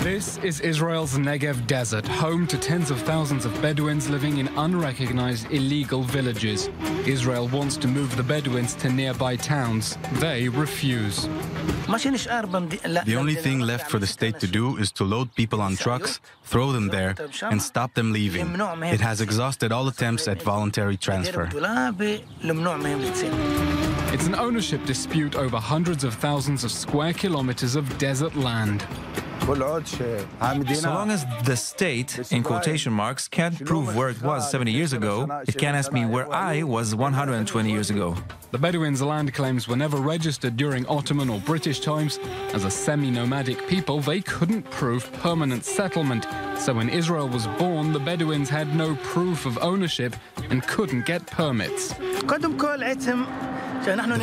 This is Israel's Negev desert, home to tens of thousands of Bedouins living in unrecognized illegal villages. Israel wants to move the Bedouins to nearby towns. They refuse. The only thing left for the state to do is to load people on trucks, throw them there, and stop them leaving. It has exhausted all attempts at voluntary transfer. It's an ownership dispute over hundreds of thousands of square kilometers of desert land. So long as the state, in quotation marks, can't prove where it was 70 years ago, it can't ask me where I was 120 years ago. The Bedouins' land claims were never registered during Ottoman or British times. As a semi-nomadic people, they couldn't prove permanent settlement. So when Israel was born, the Bedouins had no proof of ownership and couldn't get permits. The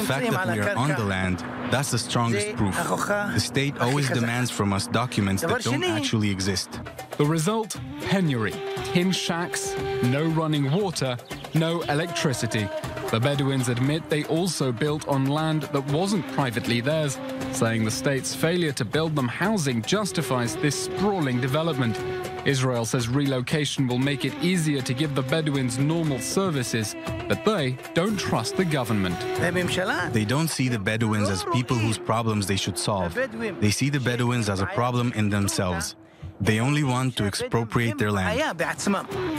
fact that we are on the land, that's the strongest proof. The state always demands from us documents that don't actually exist. The result? Penury. Tin shacks, no running water, no electricity. The Bedouins admit they also built on land that wasn't privately theirs, saying the state's failure to build them housing justifies this sprawling development. Israel says relocation will make it easier to give the Bedouins normal services, but they don't trust the government. They don't see the Bedouins as people whose problems they should solve. They see the Bedouins as a problem in themselves. They only want to expropriate their land.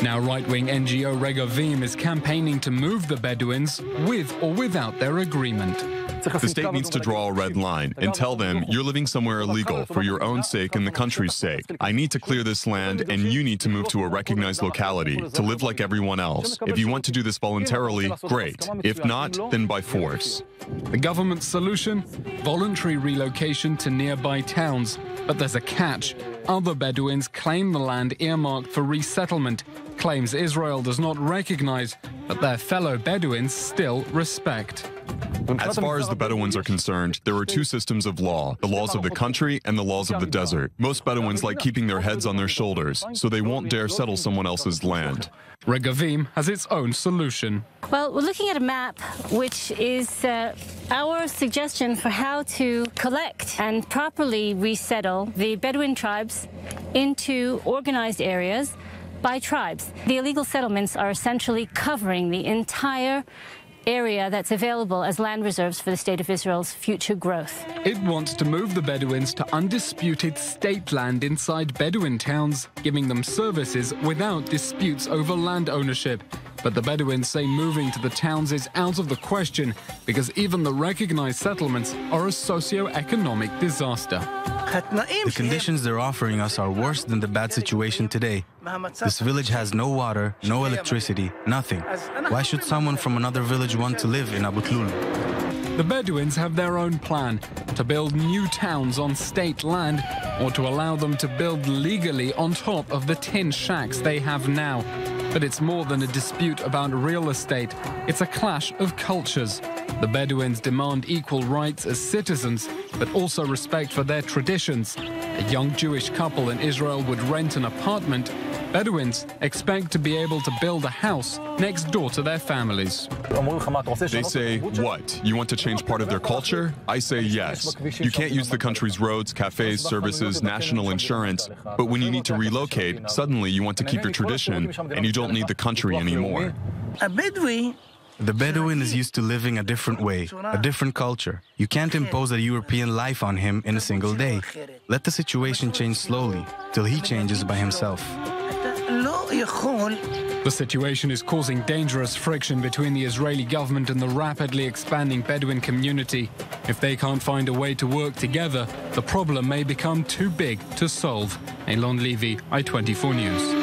Now right-wing NGO Regavim is campaigning to move the Bedouins with or without their agreement. The state needs to draw a red line and tell them, you're living somewhere illegal for your own sake and the country's sake. I need to clear this land and you need to move to a recognized locality to live like everyone else. If you want to do this voluntarily, great. If not, then by force. The government's solution? Voluntary relocation to nearby towns. But there's a catch. Other Bedouins claim the land earmarked for resettlement, claims Israel does not recognize, but their fellow Bedouins still respect. As far as the Bedouins are concerned, there are two systems of law, the laws of the country and the laws of the desert. Most Bedouins like keeping their heads on their shoulders, so they won't dare settle someone else's land. Regavim has its own solution. Well, we're looking at a map which is our suggestion for how to collect and properly resettle the Bedouin tribes into organized areas by tribes. The illegal settlements are essentially covering the entire area that's available as land reserves for the State of Israel's future growth. It wants to move the Bedouins to undisputed state land inside Bedouin towns, giving them services without disputes over land ownership. But the Bedouins say moving to the towns is out of the question because even the recognized settlements are a socio-economic disaster. The conditions they're offering us are worse than the bad situation today. This village has no water, no electricity, nothing. Why should someone from another village want to live in Abu Tlul? The Bedouins have their own plan, to build new towns on state land or to allow them to build legally on top of the tin shacks they have now. But it's more than a dispute about real estate. It's a clash of cultures. The Bedouins demand equal rights as citizens, but also respect for their traditions. A young Jewish couple in Israel would rent an apartment. Bedouins expect to be able to build a house next door to their families. They say, what? You want to change part of their culture? I say yes. You can't use the country's roads, cafes, services, national insurance, but when you need to relocate, suddenly you want to keep your tradition and you don't need the country anymore. The Bedouin is used to living a different way, a different culture. You can't impose a European life on him in a single day. Let the situation change slowly, till he changes by himself. The situation is causing dangerous friction between the Israeli government and the rapidly expanding Bedouin community. If they can't find a way to work together, the problem may become too big to solve. Eylon Aslan-Levy, I-24 News.